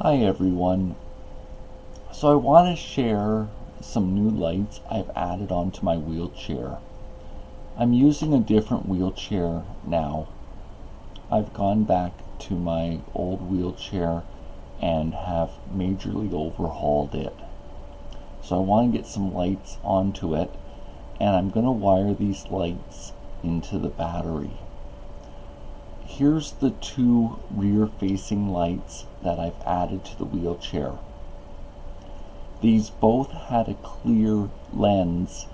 Hi everyone. So I want to share some new lights I've added onto my wheelchair. I'm using a different wheelchair now. I've gone back to my old wheelchair and have majorly overhauled it. So I want to get some lights onto it, and I'm going to wire these lights into the battery. Here's the two rear-facing lights that I've added to the wheelchair. These both had a clear lens.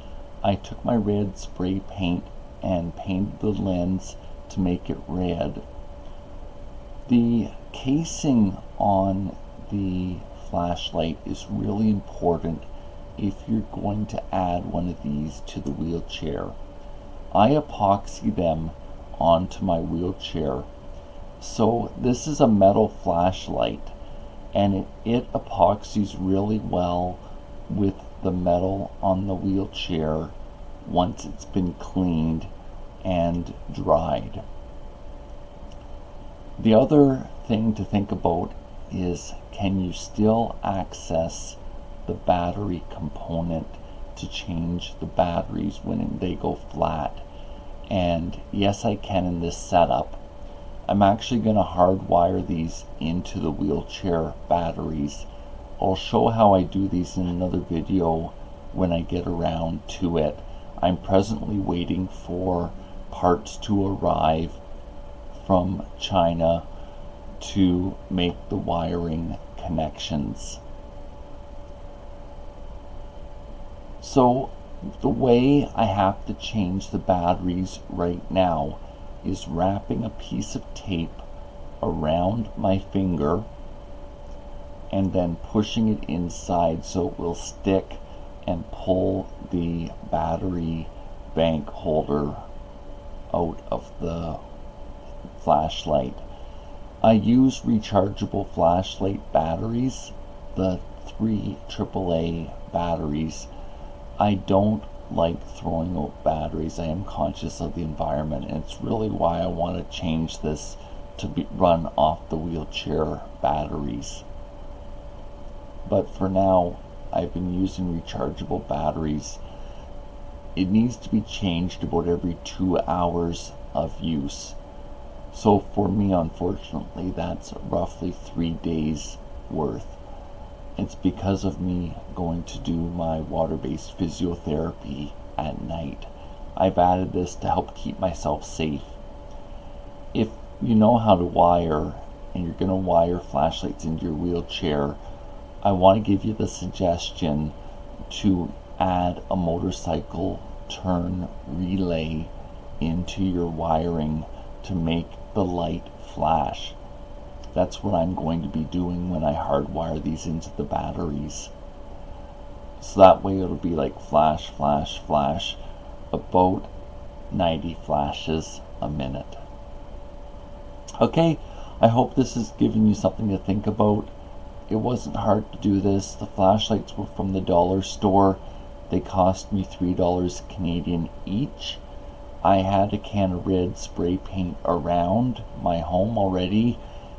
I took my red spray paint and painted the lens to make it red. The casing on the flashlight is really important if you're going to add one of these to the wheelchair. I epoxy them onto my wheelchair. So this is a metal flashlight, and it epoxies really well with the metal on the wheelchair once it's been cleaned and dried. The other thing to think about is, can you still access the battery component to change the batteries when they go flat? And yes, I can in this setup. I'm actually going to hardwire these into the wheelchair batteries. I'll show how I do these in another video when I get around to it. I'm presently waiting for parts to arrive from China to make the wiring connections. So the way I have to change the batteries right now is wrapping a piece of tape around my finger and then pushing it inside so it will stick and pull the battery bank holder out of the flashlight. I use rechargeable flashlight batteries, the 3 AAA batteries. I don't like throwing out batteries. I am conscious of the environment, and it's really why I want to change this to run off the wheelchair batteries. But for now, I've been using rechargeable batteries. It needs to be changed about every 2 hours of use. So for me, unfortunately, that's roughly 3 days worth. It's because of me going to do my water-based physiotherapy at night. I've added this to help keep myself safe. If you know how to wire, and you're going to wire flashlights into your wheelchair, I want to give you the suggestion to add a motorcycle turn relay into your wiring to make the light flash. That's what I'm going to be doing when I hardwire these into the batteries. So that way it'll be like flash, flash, flash, about 90 flashes a minute. Okay, I hope this has given you something to think about. It wasn't hard to do this. The flashlights were from the dollar store. They cost me $3 Canadian each. I had a can of red spray paint around my home already.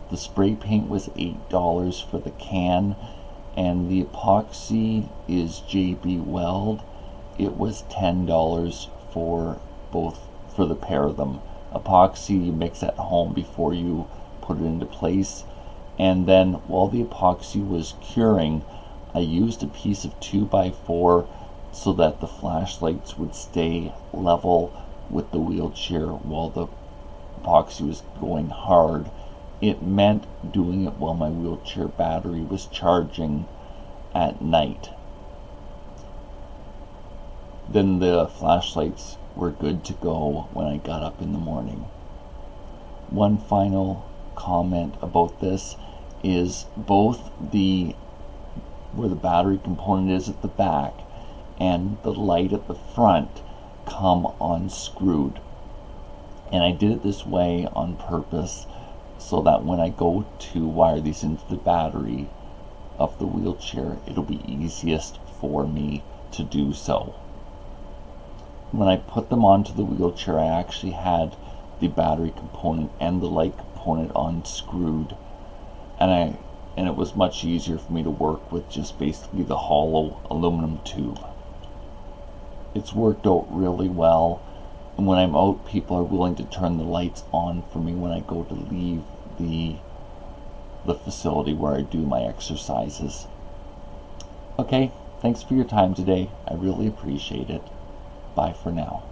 The spray paint was $8 for the can, and the epoxy is JB Weld. It was $10 for the pair of them. Epoxy you mix at home before you put it into place. And then while the epoxy was curing, I used a piece of 2x4 so that the flashlights would stay level with the wheelchair while the epoxy was going hard. It meant doing it while my wheelchair battery was charging at night. Then the flashlights were good to go when I got up in the morning. One final comment about this is both where the battery component is at the back and the light at the front come unscrewed. And I did it this way on purpose so that when I go to wire these into the battery of the wheelchair, it'll be easiest for me to do so. When I put them onto the wheelchair, I actually had the battery component and the light component unscrewed, and I and it was much easier for me to work with just basically the hollow aluminum tube. It's worked out really well, and when I'm out, people are willing to turn the lights on for me when I go to leave the facility where I do my exercises. Okay, thanks for your time today. I really appreciate it. Bye for now.